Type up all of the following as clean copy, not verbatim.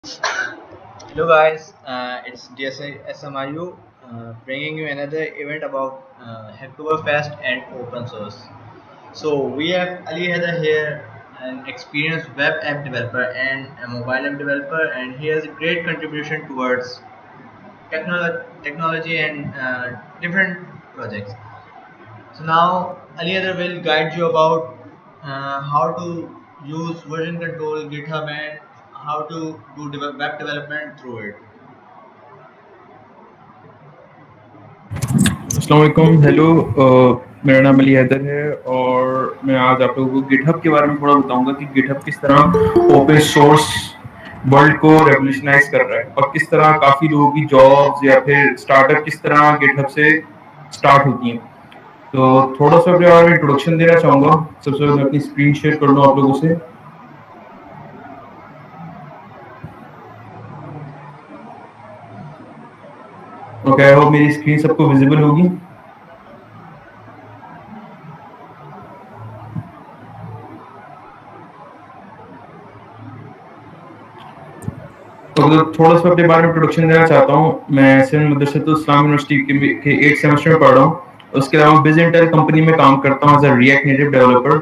Hello guys, it's DSMIU bringing you another event about Hacktoberfest and open source. So we have Ali Haider here, an experienced web app developer and a mobile app developer, and he has a great contribution towards technology and different projects. So now Ali Haider will guide you about how to use version control, GitHub, and how to do web development through it. अस्सलाम वालेकुम hello मेरा नाम अली हैदर है और मैं आज आप लोगों को गिटहब के बारे में थोड़ा बताऊंगा कि गिटहब किस तरह ओपन सोर्स वर्ल्ड को रेवोल्यूशनाइज कर रहा है और किस तरह काफ़ी लोगों की जॉब्स या फिर स्टार्टअप किस तरह गिटहब से स्टार्ट होती हैं। तो थोड़ा सा अपने बारे में इंट्रोडक्शन देना चाहूँगा। सबसे पहले मैं अपनी स्क्रीन शेयर कर लूँ आप लोगों से। ओके, आई होप मेरी स्क्रीन सबको विजिबल होगी। तो थोड़ा सा अपने बारे में इंट्रोडक्शन देना चाहता हूँ। मैं सिंध मदरसतुल इस्लाम यूनिवर्सिटी के 8th सेमेस्टर में पढ़ रहा हूँ। उसके अलावा बिज इंटेल कंपनी में काम करता हूँ as a React Native developer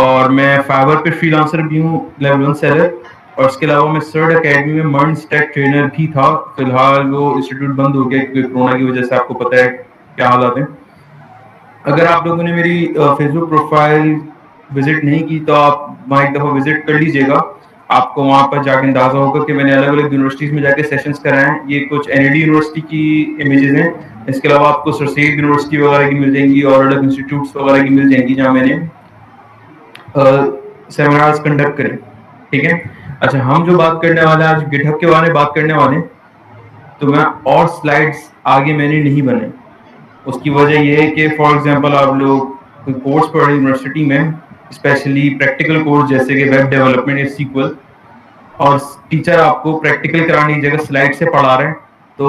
और मैं फाइवर पे फ्रीलांसर भी हूँ, लेवल 1 सेलर। और उसके अलावा मैं सर्ड एकेडमी में मर्न्स टेक ट्रेनर भी था। फिलहाल वो इंस्टीट्यूट बंद हो गया क्योंकि कोरोना की वजह से, आपको पता है क्या हालात हैं। अगर आप लोगों ने मेरी फेसबुक प्रोफाइल विजिट नहीं की तो आप वहाँ एक दफ़ा विजिट कर लीजिएगा। आपको वहाँ पर जाके अंदाजा होगा कि मैंने अलग अलग यूनिवर्सिटीज़ में जाके सेशंस कराए हैं। ये कुछ एनईडी यूनिवर्सिटी की इमेजेस हैं। इसके अलावा आपको सरसेद यूनिवर्सिटी वगैरह की मिल जाएंगी और अलग इंस्टीट्यूट्स वगैरह की मिल जाएंगी जहाँ मैंने सेमिनार्स कंडक्ट करे। ठीक है। अच्छा, हम जो बात करने वाले हैं आज गिटहब के बारे में बात करने वाले हैं। तो मैं और स्लाइड्स आगे मैंने नहीं बनाई। उसकी वजह ये है कि फॉर एग्जांपल आप लोग कोई कोर्स पढ़ रहे यूनिवर्सिटी में, स्पेशली प्रैक्टिकल कोर्स जैसे कि वेब डेवलपमेंट या सीक्वल, और टीचर आपको प्रैक्टिकल कराने की जगह स्लाइड से पढ़ा रहे हैं, तो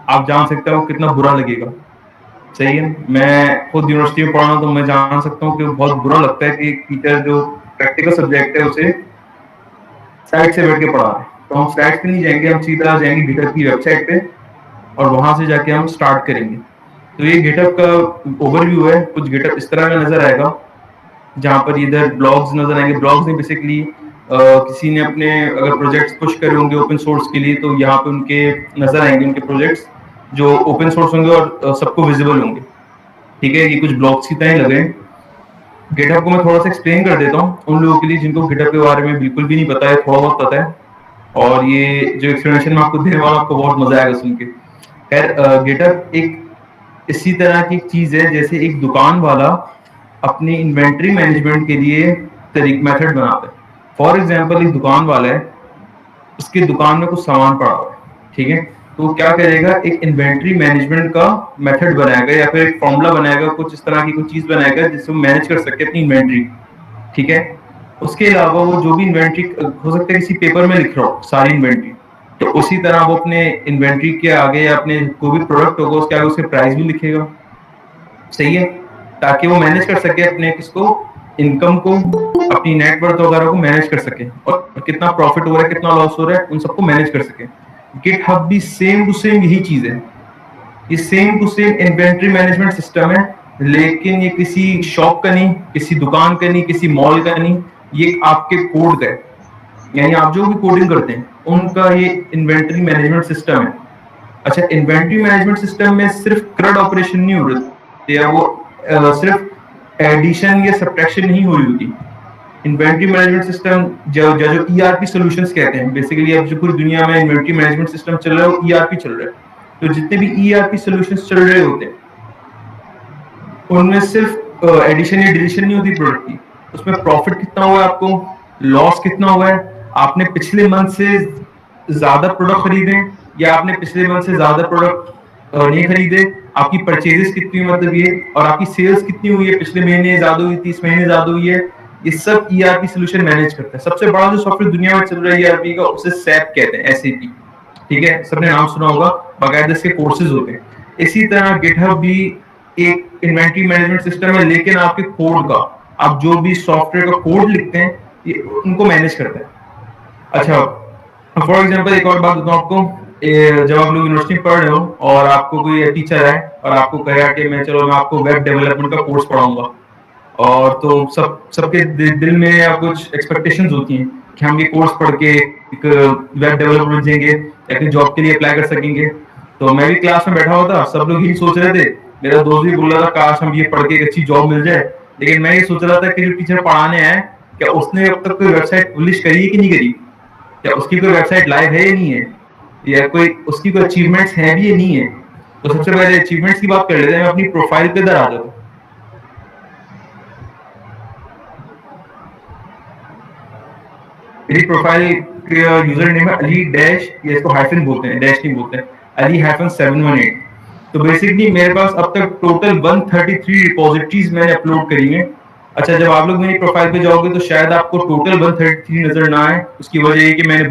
आप जान सकते हो कितना बुरा लगेगा। सही है। मैं खुद यूनिवर्सिटी में पढ़ा हूं तो मैं जान सकता हूँ कि बहुत बुरा लगता है कि एक टीचर जो प्रैक्टिकल सब्जेक्ट है उसे साइड से बैठ के पढ़ा रहे हैं। तो हम स्लाइड पे नहीं जाएंगे, हम सीधा जाएंगे गिटहब की वेबसाइट पे और वहां से जाके हम स्टार्ट करेंगे। तो ये गिटहब का ओवरव्यू है। कुछ गिटहब इस तरह का नजर आएगा जहाँ पर इधर ब्लॉग्स नजर आएंगे। ब्लॉग्स में बेसिकली किसी ने अपने अगर प्रोजेक्ट्स पुश करे होंगे ओपन सोर्स के लिए तो यहाँ पे उनके नजर आएंगे, उनके प्रोजेक्ट्स जो ओपन सोर्स होंगे और सबको विजिबल होंगे। ठीक है, ये कुछ ब्लॉग्स की तरह लगे हैं। गिटहब को मैं थोड़ा सा एक्सप्लेन कर देता हूँ उन लोगों के लिए जिनको गिटहब के बारे में बिल्कुल भी नहीं पता है, थोड़ा बहुत पता है। और ये जो एक्सप्लेनेशन मैं आपको देने वाला हूं, आपको बहुत मजा आएगा सुन के। खैर, गिटहब एक इसी तरह की चीज है जैसे एक दुकान वाला अपनी इन्वेंट्री मैनेजमेंट के लिए तरीक मेथड बनाता है। फॉर एग्जांपल, एक दुकान वाला है, उसकी दुकान में कुछ सामान पड़ा हुआ है। ठीक है। तो वो क्या करेगा, एक इन्वेंट्री मैनेजमेंट का मेथड बनाएगा या फिर एक फॉर्मूला बनाएगा, कुछ इस तरह की कुछ चीज बनाएगा जिससे वो मैनेज कर सके अपनी इन्वेंट्री। ठीक है। उसके अलावा वो जो भी इन्वेंट्री हो सकता है किसी पेपर में लिख रहा हो सारी इन्वेंट्री, तो उसी तरह वो अपने इन्वेंट्री के आगे या अपने कोई भी प्रोडक्ट होगा उसके आगे उसके प्राइस भी लिखेगा। सही है। ताकि वो मैनेज कर सके अपने किसको, इनकम को, अपनी नेटवर्थ वगैरह को मैनेज कर सके और कितना प्रॉफिट हो रहा है कितना लॉस हो रहा है उन सबको मैनेज कर सके। गिट हब भी सेम टू सेम यही चीज है। ये same to same inventory management system है, लेकिन ये किसी शॉप का नहीं, किसी दुकान का नहीं, किसी मॉल का नहीं, ये आपके कोड का है। यानी आप जो भी कोडिंग करते हैं उनका ये इन्वेंट्री मैनेजमेंट सिस्टम है। अच्छा, इन्वेंट्री मैनेजमेंट सिस्टम में सिर्फ CRUD ऑपरेशन नहीं हो रहे या वो सिर्फ एडिशन या सब्ट्रैक्शन नहीं हो रही होती। इन्वेंट्री मैनेजमेंट सिस्टम जो जो जो ईआरपी सॉल्यूशंस कहते हैं, बेसिकली अब जो पूरी दुनिया में इन्वेंट्री मैनेजमेंट सिस्टम चल रहा है वो ईआरपी चल रहा है। तो जितने भी ईआरपी सॉल्यूशंस चल रहे होते हैं उनमें सिर्फ एडिशन या डिलीशन नहीं होती प्रोडक्ट की, उसमें प्रॉफिट कितना हुआ है, आपको लॉस कितना हुआ है, आपने पिछले मंथ से ज्यादा प्रोडक्ट खरीदे या आपने पिछले मंथ से ज्यादा प्रोडक्ट नहीं खरीदे, आपकी परचेजेस कितनी हुई, मतलब ये, और आपकी सेल्स कितनी हुई है, पिछले महीने ज्यादा हुई थी, इस महीने ज्यादा हुई है। ये सब ईआरपी सोल्यूशन मैनेज करता है। सबसे बड़ा जो सॉफ्टवेयर दुनिया में चल रहा है ईआरपी का, उसे सैप कहते हैं, एसएपी। ठीक है, सबने नाम सुना होगा, बाकायदा इसके कोर्सेज होते हैं। इसी तरह गिटहब भी एक इन्वेंट्री मैनेजमेंट सिस्टम है, लेकिन आपके कोड का, आप जो भी सॉफ्टवेयर का कोड लिखते हैं ये उनको मैनेज करता है। अच्छा, फॉर एग्जाम्पल एक और बात बताऊँ आपको, जब आप लोग यूनिवर्सिटी में पढ़ रहे हो और आपको कोई टीचर है और आपको कहेगा कि मैं आपको वेब डेवलपमेंट का कोर्स पढ़ाऊंगा, और तो सबके दिल में या कुछ एक्सपेक्टेशंस होती हैं कि हम ये कोर्स पढ़ के एक वेब डेवलपर बन जाएंगे, अपनी जॉब के लिए अप्लाई कर सकेंगे। तो मैं भी क्लास में बैठा हुआ था, सब लोग यही सोच रहे थे, मेरा दोस्त भी बोल रहा था काश हम ये पढ़ के एक अच्छी जॉब मिल जाए। लेकिन मैं ये सोच रहा था कि जो टीचर पढ़ाने आए, क्या उसने अब तक कोई वेबसाइट पब्लिश करी है कि नहीं करी, या उसकी कोई वेबसाइट लाइव है या नहीं है, या कोई उसकी कोई अचीवमेंट्स हैं भी या नहीं है। तो सबसे पहले अचीवमेंट्स की बात कर लेते हैं। मैं अपनी प्रोफाइल पे इधर आ जाता हूँ। मेरी प्रोफाइल का यूजर नेम है अली डैश, या इसको हाइफन बोलते हैं, डैश नहीं बोलते हैं, अली हाइफन 718। तो बेसिकली मेरे पास अब तक टोटल 133 रिपोजिटरीज मैंने अपलोड करी हैं। अच्छा, जब आप लोग मेरी प्रोफाइल पे जाओगे तो शायद आपको टोटल 133 नजर ना आए। उसकी वजह ये कि मैंने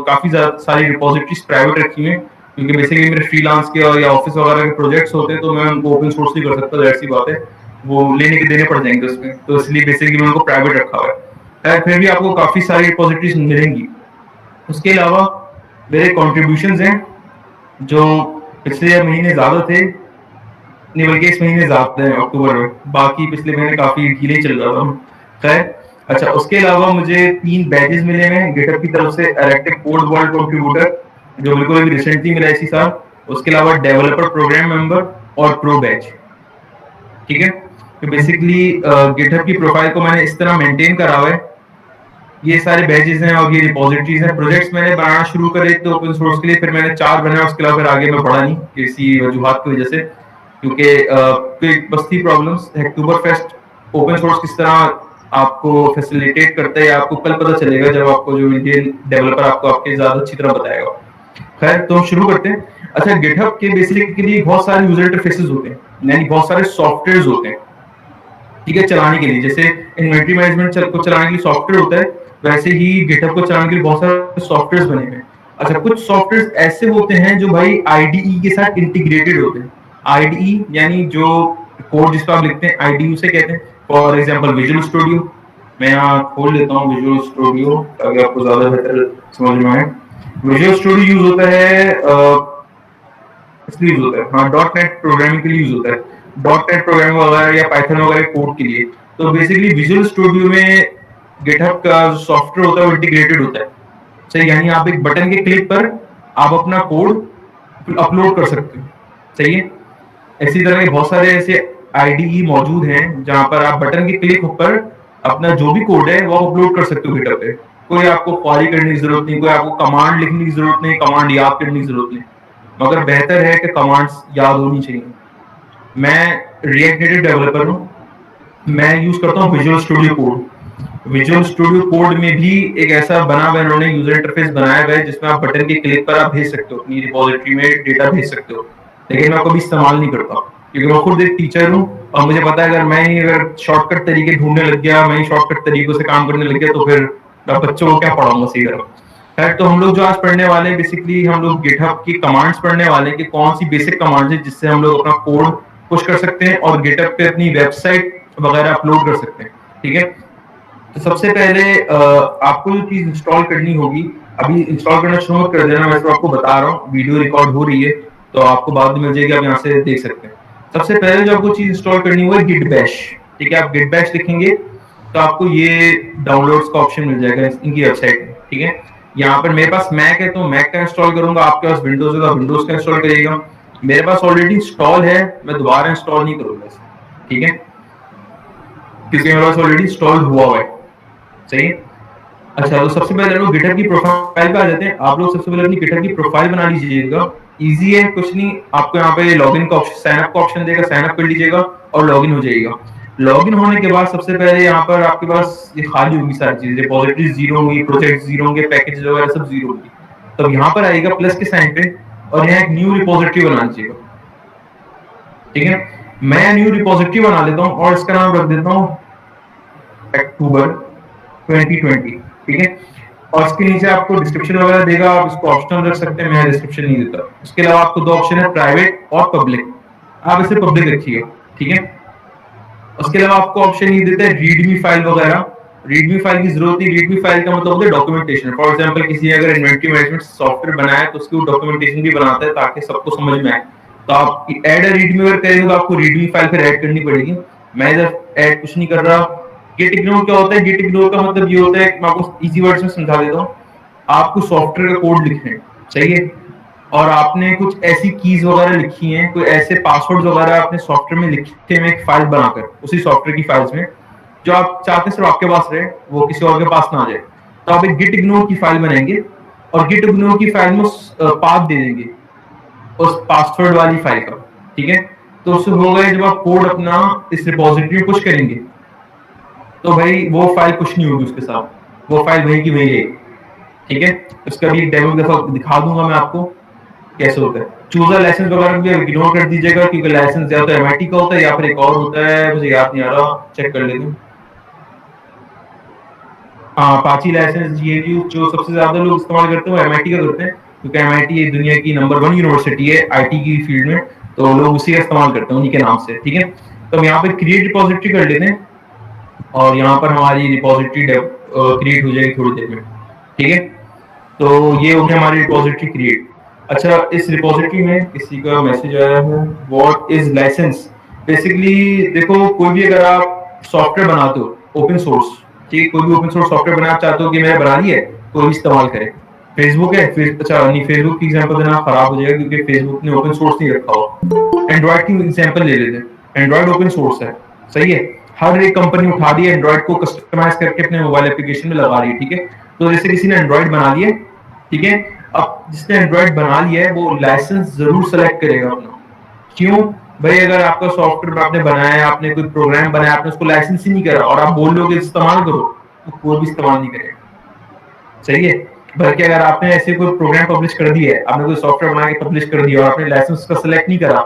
काफी सारी रिपोजिटरीज प्राइवेट रखी हैं, क्योंकि बेसिकली मेरे फ्रीलांस के या ऑफिस वगैरह के प्रोजेक्ट्स होते हैं, तो मैं उनको ओपन सोर्स नहीं कर सकता, जाहिर सी बात है, वो लेने के देने पड़ जाएंगे उसमें, तो इसलिए बेसिकली मैं उनको प्राइवेट रखा हुआ है। फिर भी आपको काफी सारी रिपोजिटरीज मिलेंगी। उसके अलावा मेरे कॉन्ट्रीब्यूशन हैं जो पिछले महीने ज्यादा थे, नहीं बल्कि इस महीने ज्यादा है अक्टूबर में, बाकी पिछले महीने काफी ढीले चल रहा था। खैर, अच्छा, उसके अलावा मुझे 3 बैजेस मिले हैं गिटहब की तरफ से, इरेक्टिव कोड वर्ल्ड कंट्रीब्यूटर जो बिल्कुल अभी रिसेंटली मिला इसी साल, उसके अलावा डेवलपर प्रोग्राम मेंबर और प्रो बैच। ठीक है, तो बेसिकली गिटहब की प्रोफाइल को मैंने इस तरह मेंटेन करा हुआ है। ये सारे बैजेस हैं और ये रिपोजिटरीज हैं। प्रोजेक्ट्स मैंने बनाना शुरू करे तो ओपन सोर्स के लिए, फिर मैंने 4 बनाए, उसके अलावा फिर आगे मैं बढ़ा नहीं किसी वजूहत की वजह से, क्योंकि बस थी प्रॉब्लम्स। अक्टूबर फेस्ट ओपन सोर्स किस तरह आपको फैसिलिटेट करता है आपको कल पता चलेगा, जब आपको जो इंडियन डेवलपर आपको आपके ज्यादा अच्छी तरह बताएगा। खैर, तो हम शुरू करते हैं। अच्छा, गिटहब के बेसिकली बहुत सारे यूजर इंटरफेसेस होते हैं, यानी बहुत सारे सॉफ्टवेयर होते हैं, ठीक है, चलाने के लिए। जैसे इन्वेंटरी मैनेजमेंट को चलाने के लिए सॉफ्टवेयर होता है, वैसे ही गिटहब को चलाने के लिए बहुत सारे सॉफ्टवेयर बने हुए हैं। अच्छा, कुछ सॉफ्टवेयर ऐसे होते हैं जो भाई आईडीई के साथ इंटीग्रेटेड होते हैं। आईडीई यानी जो कोड जिसको आप लिखते हैं, आईडीई उसे कहते हैं। फॉर एग्जांपल विजुअल स्टूडियो, मैं यहाँ खोल लेता हूँ विजुअल स्टूडियो ताकि आपको ज्यादा बेहतर समझ में आए। विजुअल स्टूडियो यूज होता है इसलिए यूज होता है, हाँ, डॉट नेट प्रोग्रामिंग के लिए यूज होता है, डॉट नेट प्रोग्रामिंग वगैरह या पाइथन वगैरह कोड के लिए। तो बेसिकली विजुअल स्टूडियो में गिटहब का जो सॉफ्टवेयर होता है वो इंटीग्रेटेड होता है। सही, यानी आप एक बटन के क्लिक पर आप अपना कोड अपलोड कर सकते हो। सही है, इसी तरह के बहुत सारे ऐसे आईडीई मौजूद हैं जहां पर आप बटन के क्लिक पर अपना जो भी कोड है वो अपलोड कर सकते हो गिटहब पे। कोई आपको क्वेरी करने की जरूरत नहीं, कोई आपको कमांड लिखने की जरूरत नहीं, कमांड याद करने की जरूरत नहीं, मगर बेहतर है कि कमांड्स याद होनी चाहिए। मैं रिएक्ट नेटिव डेवलपर हूँ, मैं यूज करता हूँ visual studio code. Visual studio code में भी एक ऐसा बना हुआ है, उन्होंने यूजर इंटरफेस बनाया हुआ है जिसमें आप बटन के क्लिक पर आप भेज सकते हो, अपनी रिपोजिटरी में डेटा भेज सकते हो। लेकिन मैं कभी इस्तेमाल नहीं करता, क्योंकि मैं खुद एक टीचर हूँ और मुझे पता है अगर शॉर्टकट तरीके ढूंढने लग गया, मैं शॉर्टकट तरीकों से काम करने लग गया, तो फिर मैं बच्चों को क्या पढ़ाऊंगा सही तरह। खैर, तो हम लोग जो आज पढ़ने वाले हैं, बेसिकली हम लोग गिटहब की कमांड्स पढ़ने वाले हैं कि कौन सी बेसिक कमांड्स है जिससे हम लोग अपना कोड पुश कर सकते हैं और गिटहब पे अपनी वेबसाइट वगैरह अपलोड कर सकते हैं। ठीक है, तो सबसे पहले आपको जो चीज इंस्टॉल करनी होगी, अभी इंस्टॉल करना शुरू मत कर देना, मैं तो आपको बता रहा हूँ, वीडियो रिकॉर्ड हो रही है तो आपको बाद में मिल जाएगी, आप यहाँ से देख सकते हैं। सबसे पहले जो आपको चीज इंस्टॉल करनी होगी गिट बैश। ठीक है, आप गिट बैश लिखेंगे तो आपको ये डाउनलोड्स का ऑप्शन मिल जाएगा इनकी वेबसाइट में। ठीक है, यहाँ पर मेरे पास मैक है तो मैक का इंस्टॉल करूंगा, आपके पास विंडोज है तो विंडोज का इंस्टॉल करिएगा। मेरे पास ऑलरेडी इंस्टॉल है, मैं दोबारा इंस्टॉल नहीं करूंगा इसे। ठीक है, क्योंकि मेरे पास ऑलरेडी इंस्टॉल हुआ है। सही है, अच्छा, तो सबसे पहले लोग गिटहब की प्रोफाइल पे आ जाते हैं। आप लोग सबसे पहले अपनी गिटहब की प्रोफाइल बना लीजिएगा। इजी है, कुछ नहीं, आपको यहाँ पे लॉगिन का ऑप्शन, साइन अप का ऑप्शन देगा, साइन अप कर लीजिएगा और लॉगिन हो जाएगा। लॉगिन होने के बाद सबसे पहले यहाँ पर आपके पास ये खाली होंगी सारी चीजें, रिपोजिटरी जीरो होंगी, प्रोजेक्ट जीरो होंगे, पैकेज वगैरह सब जीरो होंगी। तो यहाँ पर आएगा प्लस के साइन पे और यहाँ एक न्यू रिपोजिटरी बना लीजिएगा। ठीक है, मैं न्यू रिपोजिटरी बना लेता हूँ और इसका नाम रख देता हूँ अक्टूबर 2020। ठीक है, और इसके नीचे आपको डिस्क्रिप्शन वगैरह देगा, आप इसको ऑप्शनल रख सकते हैं, मैं डिस्क्रिप्शन नहीं देता। उसके अलावा आपको 2 ऑप्शन है, प्राइवेट और पब्लिक, आप इसे पब्लिक रखिएगा। ठीक है, उसके अलावा आपको ऑप्शन ये देता है रीडमी फाइल वगैरह, रीडमी फाइल की जरूरत नहीं। रीडमी फाइल का मतलब होता है डॉक्यूमेंटेशन। फॉर एग्जांपल किसी ने अगर इन्वेंटरी मैनेजमेंट सॉफ्टवेयर बनाया है तो उसकी डॉक्यूमेंटेशन भी बनाता है ताकि सबको समझ में आए। तो आप ऐड अ रीडमी अगर करेंगे तो आपको रीडमी फाइल फिर ऐड करनी पड़ेगी। मैं इधर ऐड कुछ नहीं कर रहा। गेट इग्नोर क्या होता है? गेट इग्नोर का मतलब ये होता है, मैं आपको इजी वर्ड्स में समझा देता हूँ। आपको सॉफ्टवेयर का कोड लिखना है, सही है, और आपने कुछ ऐसी कीज वगैरह लिखी हैं, कोई ऐसे पासवर्ड वगैरह आपने सॉफ्टवेयर में लिखे हैं एक फाइल बनाकर उसी सॉफ्टवेयर की फाइल्स में, जो आप चाहते हैं सिर्फ आपके पास रहे, वो किसी और के पास ना आ जाए। तो आप एक गिट इग्नोर की फाइल बनाएंगे और गिट इग्नोर की फाइल में पाथ दे देंगे उस पासवर्ड वाली फाइल का, ठीक है। तो उससे होगा जब आप कोड अपना इस रिपोजिटरी में पुश करेंगे तो भाई वो फाइल कुछ नहीं होगी उसके साथ, वो फाइल वही की वही रहेगी, ठीक है। उसका भी डेमो दफा दिखा दूंगा मैं आपको कैसे होता है। चूजर लाइसेंस वगैरह भी इग्नोर कर दीजिएगा क्योंकि लाइसेंस या तो एमआईटी का होता है या फिर एक और होता है, मुझे याद नहीं आ रहा, चेक कर लेते हैं। हाँ, अपाची लाइसेंस ये जो सबसे ज्यादा लोग इस्तेमाल करते हैं वो एमआईटी का करते हैं क्योंकि एमआईटी ये दुनिया की नंबर 1 यूनिवर्सिटी है आईटी की फील्ड में, तो लोग उसी का इस्तेमाल करते हैं उन्हीं के नाम से, ठीक है। तो हम यहाँ पे क्रिएट रिपोजिटरी कर लेते हैं और यहाँ पर हमारी रिपोजिटरी क्रिएट हो जाएगी थोड़ी देर में, ठीक है। तो ये हो गया हमारी रिपोजिटरी क्रिएट। अच्छा, इस रिपोजिटरी में किसी का मैसेज आया है, व्हाट इज लाइसेंस। बेसिकली देखो, कोई भी अगर आप सॉफ्टवेयर बनाते हो ओपन सोर्स, ठीक है, कोई भी ओपन सोर्स सॉफ्टवेयर बनाना चाहते हो कि मैंने बना ली है कोई भी इस्तेमाल करे। फेसबुक है, अच्छा नहीं, फेसबुक की एग्जांपल देना खराब हो जाएगा क्योंकि फेसबुक ने ओपन सोर्स नहीं रखा हो। एंड्रॉइड की एग्जांपल ले लेते हैं। एंड्रॉइड ओपन सोर्स है, सही है। हर एक कंपनी उठा रही है एंड्रॉइड को कस्टमाइज करके अपने मोबाइल एप्लीकेशन में लगा रही है, ठीक है। तो जैसे किसी ने एंड्रॉइड बना लिया, ठीक है, अब जिसने एंड्रॉइड बना लिया है वो लाइसेंस जरूर सेलेक्ट करेगा अपना। क्यों भाई? अगर आपका सॉफ्टवेयर आपने बनाया है, आपने कोई प्रोग्राम बनाया, आपने उसको लाइसेंस ही नहीं करा और आप बोल लोगे इस्तेमाल करो, तो कोई भी इस्तेमाल नहीं करेगा, सही है। बल्कि अगर आपने ऐसे कोई प्रोग्राम पब्लिश कर दिया है, आपने कोई सॉफ्टवेयर बना के पब्लिश कर दिया और आपने लाइसेंस का सिलेक्ट नहीं करा,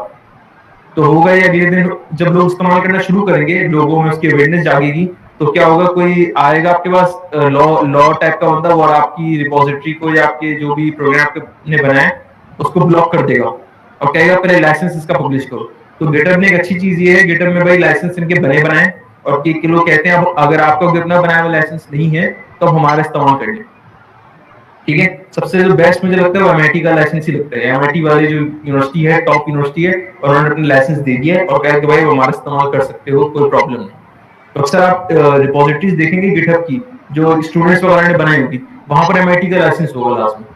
तो होगा या धीरे धीरे जब लोग इस्तेमाल करना शुरू करेंगे, लोगों में उसकी अवेयरनेस जागेगी, तो क्या होगा, कोई आएगा आपके पास लॉ लॉ टाइप का बंदा और आपकी रिपोजिटरी को या आपके जो भी प्रोग्राम आपने बनाया है उसको ब्लॉक कर देगा और कहेगा पहले लाइसेंस इसका पब्लिश करो। तो गिटहब में एक अच्छी चीज ये है, गिटहब में भाई लाइसेंस इनके बने बनाए, और कि लोग कहते हैं अब अगर आपका अपना बनाया हुआ लाइसेंस नहीं है तो हमारा इस्तेमाल कर लें, ठीक है। सबसे जो बेस्ट मुझे लगता है वो एमआईटी का लाइसेंस ही लगता है। एमआईटी वाली जो यूनिवर्सिटी है, टॉप यूनिवर्सिटी है, और उन्होंने अपने लाइसेंस दे दिया है और कहा कि भाई वो हमारा इस्तेमाल कर सकते हो, कोई प्रॉब्लम नहीं। तो अक्सर आप रिपोजिटरीज देखेंगे गिटहब की जो स्टूडेंट्स वगैरह ने बनाई होगी, वहां पर एमआईटी का लाइसेंस होगा लास्ट में।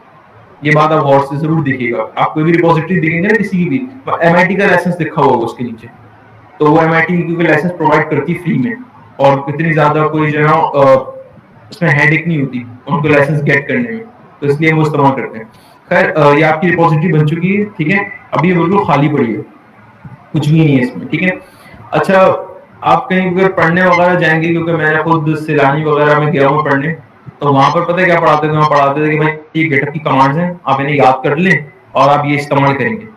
ये बात आप गौर से जरूर देखिएगा, आप कोई भी रिपोजिटरी देखेंगे ना किसी की भी, एमआईटी का लाइसेंस लिखा होगा उसके नीचे। तो वो एमआईटी क्योंकि लाइसेंस प्रोवाइड करती है फ्री में, और इतनी ज्यादा कोई जो है उसमें हेडेक नहीं होती उनको लाइसेंस गेट करने में, तो इसलिए वो इस्तेमाल करते हैं। खैर, ये आपकी रिपोजिटरी बन चुकी है, ठीक है। अभी ये बिल्कुल खाली पड़ी है, कुछ भी नहीं है इसमें, ठीक है। अच्छा, आप कहीं अगर पढ़ने वगैरह जाएंगे, क्योंकि मैं खुद सैलानी वगैरह में गया हूँ पढ़ने, तो वहां पर पता है क्या पढ़ाते थे? वहां पढ़ाते थे कि भाई ये गिटहब की कमांड्स हैं, आप इन्हें याद कर लें और आप ये इस्तेमाल करेंगे।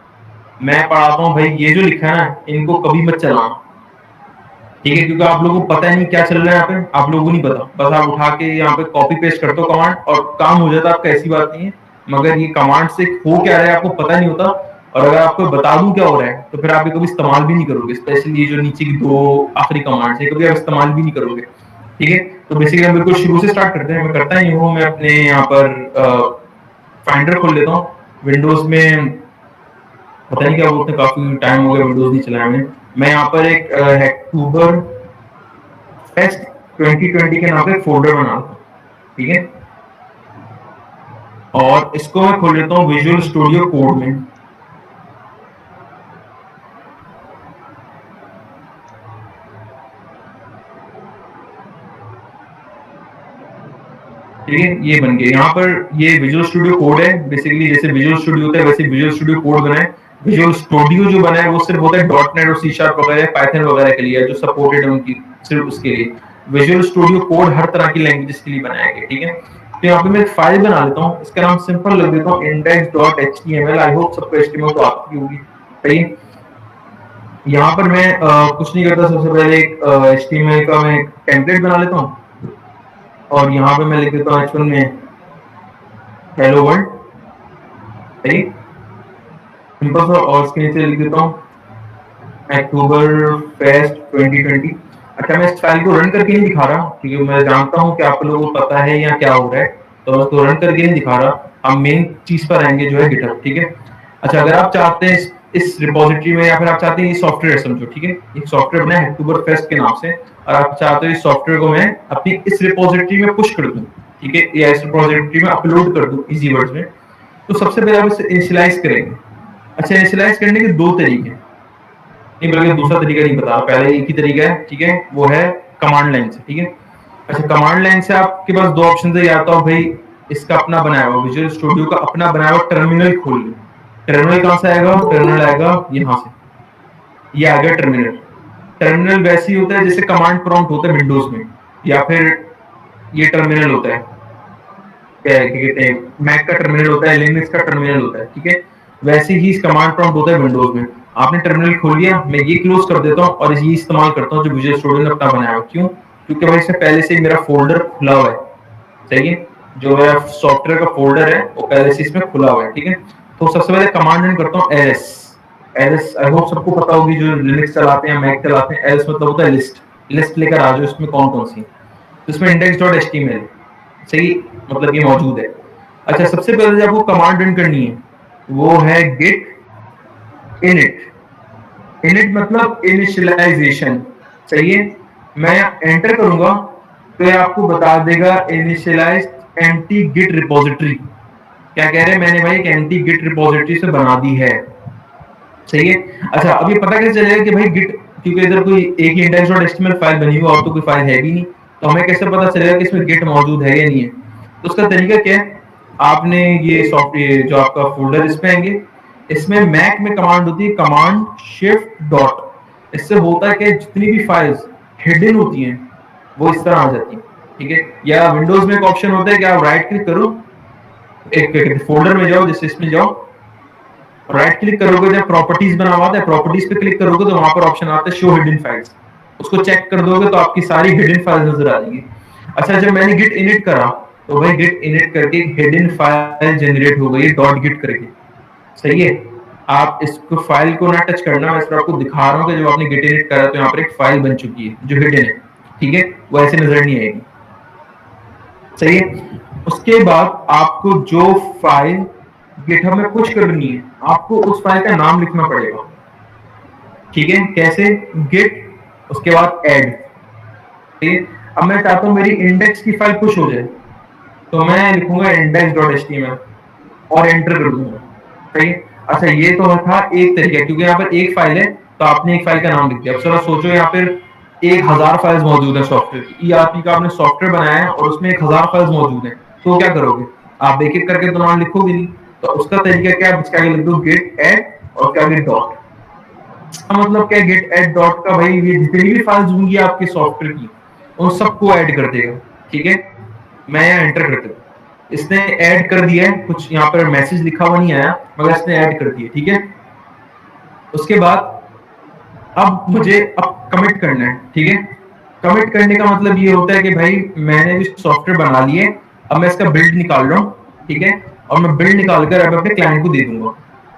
मैं पढ़ाता हूँ भाई ये जो लिखा है ना, इनको कभी मत चलाना, ठीक है, क्योंकि आप लोगों को पता ही नहीं क्या चल रहा है यहाँ पे, आप लोगों को नहीं पता, बस आप उठा के यहाँ पे कॉपी पेस्ट करते हो कमांड और काम हो जाता है आपका, ऐसी बात नहीं है। मगर ये कमांड से हो क्या रहा है आपको पता नहीं होता, और अगर आपको बता दूं क्या हो रहा है तो फिर आप ये कभी इस्तेमाल भी नहीं करोगे। स्पेशली ये जो नीचे की दो आखिरी कमांड्स है, कभी आप इस्तेमाल भी नहीं करोगे, ठीक है। तो बेसिकली हम बिल्कुल शुरू से स्टार्ट करते हैं। मैं करता ही हूँ, मैं अपने यहाँ पर फाइंडर खोल लेता हूँ विंडोज में, पता नहीं क्या बोलते हैं, काफी टाइम हो गया विंडोज नहीं चलाया मैंने। मैं यहाँ पर एक अक्टूबर फेस्ट 2020 के नाम पे फोल्डर बना रहा हूँ, ठीक है। और इसको मैं खोल लेता हूँ विजुअल स्टूडियो कोड में। ठीक है, ये बन गया। यहाँ पर ये विजुअल स्टूडियो कोड है, बेसिकली जैसे विजुअल स्टूडियो होता है वैसे विजुअल स्टूडियो कोड बना है। विजुअल स्टूडियो जो बना है वो सिर्फ होता है .NET और C# वगैरह, पाइथन वगैरह के लिए, जो सपोर्टेड है उनकी, सिर्फ उसके लिए। विजुअल स्टूडियो कोड हर तरह की लैंग्वेजेस के लिए बनाया गया, ठीक है। तो यहाँ पे मैं एक फाइल बना लेता हूँ, इसका नाम सिंपल रख देता हूँ index.html। आई होप सबको HTML तो आती होगी, सही है। यहाँ पर मैं कुछ नहीं करता, सबसे पहले एक HTML का मैं टेम्पलेट बना लेता हूँ और यहाँ पे मैं लिख देता हूँ H1 में हेलो वर्ल्ड, सही, सिंपल सा। और इसके नीचे लिख देता हूँ अक्टूबर फेस्ट 2020। अच्छा, मैं इस फाइल को रन करके नहीं दिखा रहा क्योंकि मैं जानता हूँ कि आप लोगों को पता है या क्या हो रहा है, तो मैं उसको रन करके नहीं दिखा रहा। हम मेन चीज पर आएंगे जो है गिटहब, ठीक है। अच्छा, अगर आप चाहते हैं इस रिपोजिटरी में, या फिर आप चाहते हैं ये सॉफ्टवेयर समझो, ठीक है, एक सॉफ्टवेयर बना है अक्टूबर फेस्ट के नाम से, और आप चाहते हो इस सॉफ्टवेयर को मैं अपनी इस रिपोजिटरी में पुश कर दूं, ठीक है, या इस रिपोजिटरी में अपलोड कर दूं इजी वर्ड्स में, तो सबसे पहले आप इसे इनिशियलाइज करेंगे। अच्छा, इनिशियलाइज करने के दो तरीके हैं, नहीं बल्कि दूसरा तरीका नहीं बता, पहले एक ही तरीका है, ठीक है, वो है कमांड लाइन से, ठीक है। अच्छा, कमांड लाइन से आपके पास दो ऑप्शन है, या तो भाई इसका अपना बनाया हुआ विजुअल स्टूडियो का अपना बनाया हुआ टर्मिनल खोल लो। टर्मिनल कहां से आएगा? टर्मिनल आएगा यहां से, ये आ गया टर्मिनल। टर्मिनल वैसे ही होता है जैसे कमांड प्रॉम्प्ट होता है विंडोज में, या फिर ये टर्मिनल होता है, क्या कहते हैं, मैक का टर्मिनल होता है, लिनक्स का टर्मिनल होता है, ठीक है। वैसे ही कमांड प्रॉम्प्ट होता है विंडोज में। आपने टर्मिनल खोल लिया, मैं ये क्लोज कर देता हूँ और ये इस्तेमाल करता हूँ जो विजुअल स्टूडियो ने अपना बनाया हुआ। क्यों? क्योंकि भाई इससे पहले से मेरा फोल्डर खुला हुआ है, सही है, जो मेरा सॉफ्टवेयर का फोल्डर है वो पहले से इसमें खुला हुआ है, ठीक है। तो सबसे पहले कमांड रन करता हूँ एलएस। एलएस आई होप सबको पता होगी, जो लिनक्स चलाते हैं, मैक चलाते हैं, एलएस मतलब होता है लिस्ट। लिस्ट लेकर आ जाओ इसमें कौन कौन सी, तो इसमें index.html, सही, मतलब ये मौजूद है। अच्छा, सबसे पहले जब वो कमांड रन करनी है वो है git init। init मतलब इनिशियलाइजेशन, सही है। मैं एंटर करूंगा तो ये आपको बता देगा इनिशियलाइज एंटी गिट रिपोजिटरी। क्या कह रहे हैं? मैंने भाई एक एंटी गिट रिपोजिटरी से बना दी है, सही है। अच्छा, अब ये पता कैसे चलेगा कि भाई गिट, क्योंकि इधर कोई एक ही index.html फाइल बनी हुई और तो कोई फाइल है भी नहीं, तो हमें कैसे पता चलेगा कि इसमें गिट मौजूद है या नहीं है? तो उसका तरीका क्या है, आपने ये सॉफ्टवेयर जो आपका फोल्डर इस पे आएंगे, इसमें मैक में कमांड होती है कमांड शिफ्ट डॉट। इससे होता है कि जितनी भी फाइल्स हिडन होती हैं वो इस तरह आ जाती है, ठीक है। या विंडोज में एक ऑप्शन होता है कि आप राइट क्लिक करो, एक फोल्डर में जाओ, जैसे इसमें जाओ, राइट क्लिक करोगे, जब प्रॉपर्टीज बना हुआ है प्रॉपर्टीज पे क्लिक करोगे तो वहां पर ऑप्शन आता है शो हिडन फाइल्स। उसको चेक कर दोगे तो आपकी सारी हिडन फाइल्स नजर आ जाएंगी। अच्छा, जब मैंने गिट इनिट करा तो भाई गिट इनिट करके हिडन फाइल जनरेट हो गई डॉट गिट करके, सही है। आप इसको फाइल को ना टच करना, मैं इस पर आपको दिखा रहा हूँ कि जब आपने गिट इनिट करा तो यहाँ पर एक फाइल बन चुकी है जो हिडन है, ठीक है, वो ऐसे नजर नहीं आएगी, सही है। उसके बाद आपको जो फाइल गिटहब में पुश करनी है, आपको उस फाइल का नाम लिखना पड़ेगा, ठीक है। कैसे? गिट, उसके बाद ऐड, ठीक है। अब मैं चाहता हूं मेरी इंडेक्स की फाइल पुश हो जाए, तो मैं लिखूंगा index.html और एंटर कर दूंगा, सही है। अच्छा, ये तो था एक तरीका, क्योंकि यहाँ पर एक फाइल है तो आपने एक फाइल का नाम लिख दिया। अब जरा सोचो, यहाँ पर 1000 फाइल्स मौजूद है सॉफ्टवेयर की, ईआरपी का आपने सॉफ्टवेयर बनाया है और उसमें 1000 फाइल्स मौजूद है, तो क्या करोगे? आप एक एक करके तो नाम लिखोगे नहीं, तो उसका तरीका क्या है, इसके आगे लिख दो गिट ऐड और उसके आगे डॉट। इसका मतलब क्या, गेट एड डॉट का भाई ये जितनी भी फाइल्स होंगी आपके सॉफ्टवेयर की उन सबको ऐड कर देगा, ठीक है। मैं यहाँ एंटर कर देता हूँ, इसने ऐड कर दिया है, कुछ यहाँ पर मैसेज लिखा हुआ नहीं आया मगर इसने ऐड कर दिया, ठीक है। उसके बाद अब मुझे अब कमिट करना है, ठीक है। कमिट करने का मतलब ये होता है कि भाई मैंने भी सॉफ्टवेयर बना लिए, अब मैं इसका बिल्ड निकाल रहा हूँ, ठीक है, और मैं बिल्ड निकाल कर अब अपने क्लाइंट को दे दूंगा।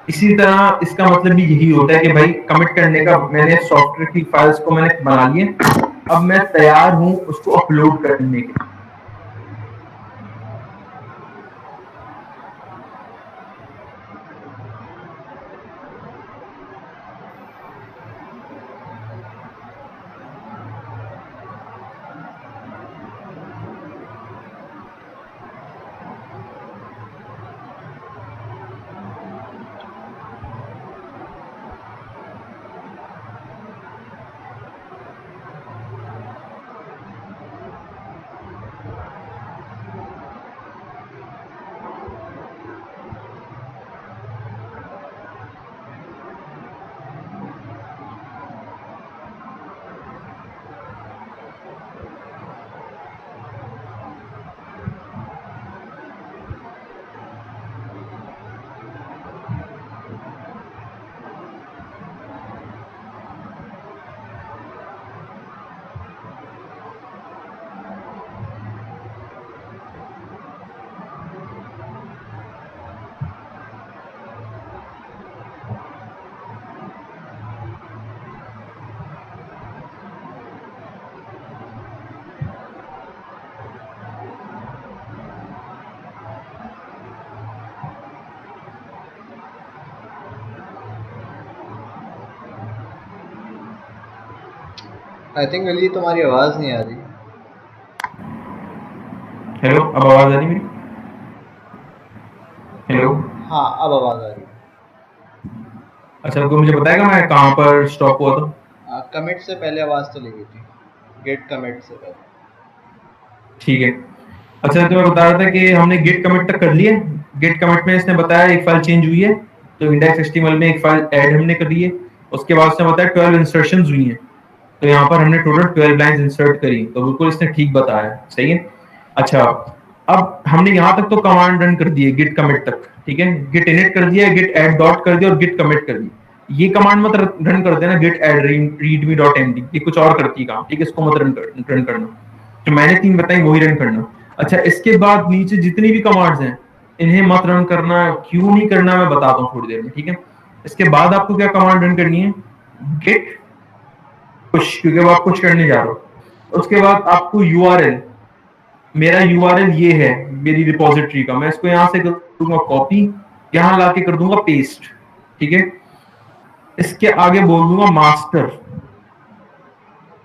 इसी तरह इसका मतलब भी यही होता है कि भाई कमिट करने का, मैंने सॉफ्टवेयर की फाइल्स को मैंने बना लिए, अब मैं तैयार हूं उसको अपलोड करने के। आई थिंक अली तुम्हारी आवाज़ नहीं आ रही। हेलो, अब आवाज आ रही मेरी? हेलो। हाँ, अब आवाज़ आ रही है। अच्छा, तो मुझे बताएगा मैं कहाँ पर स्टॉप हुआ था? कमिट से पहले आवाज़ चली गई थी, गेट कमिट से पहले। ठीक है। अच्छा, तो मैं बता रहा था कि हमने गेट कमिट तक कर लिया। गेट कमिट में इसने बताया एक फाइल चेंज हुई है, तो इंडेक्स एचटीएमएल में एक फाइल ऐड हमने कर ली है। उसके बाद उसने बताया 12 इंसर्शंस हुई हैं, तो यहाँ पर हमने टोटल 12 लाइंस इंसर्ट करी, तो बिल्कुल इसने ठीक बताया, सही है। अच्छा, अब हमने यहाँ तक तो कमांड रन कर दी है गिट कमिट तक, ठीक है। गिट इनिट कर दिया, गिट ऐड डॉट कर दिया और गिट कमिट कर दिया। ये कमांड मत रन कर देना, git add readme dot MD, ये कुछ और करती है काम, ठीक है, इसको मत रन करना। जो मैंने 3 बताई वही रन करना। अच्छा, इसके बाद नीचे जितनी भी कमांड्स हैं इन्हें मत रन करना। क्यों नहीं करना मैं बताता हूँ थोड़ी देर में, ठीक है। इसके बाद आपको क्या कमांड रन करनी है? गिट पुश, क्योंकि वो आप पुश करने जा रहे हो। उसके बाद आपको यूआरएल, मेरा यूआरएल ये है मेरी रिपोजिटरी का, मैं इसको यहाँ से कर दूंगा कॉपी, यहाँ लाके कर दूंगा पेस्ट, ठीक है। इसके आगे बोल दूंगा मास्टर।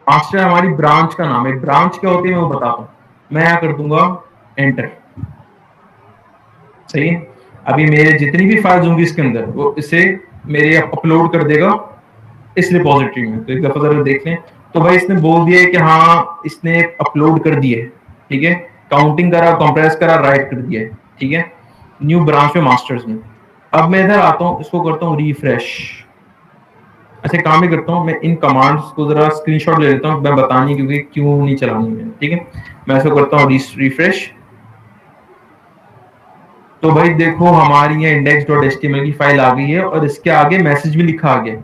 मास्टर हमारी ब्रांच का नाम है। ब्रांच क्या होती है मैं वो बताता हूँ। मैं यहाँ कर दूंगा एंटर, सही है। अभी मेरे जितनी भी फाइल्स होंगी इसके अंदर वो इसे मेरे अपलोड कर देगा इस रिपोजिटरी में। तो एक दफा जरा देख लें, तो भाई इसने बोल दिया है कि हाँ इसने अपलोड कर दिया है, ठीक है। काउंटिंग करा, कंप्रेस करा, राइट कर दिया है, ठीक है, न्यू ब्रांच में मास्टर्स में। अब मैं इधर आता हूँ, इसको करता हूँ रिफ्रेश। अच्छा, काम ही करता हूँ, मैं इन कमांड्स को जरा स्क्रीनशॉट ले लेता हूँ, मैं बतानी क्योंकि क्यों नहीं चलानी मैंने, ठीक है। मैं इसको करता हूँ रिफ्रेश। तो भाई देखो हमारी ये index.html की फाइल आ गई है और इसके आगे मैसेज भी लिखा आ गया,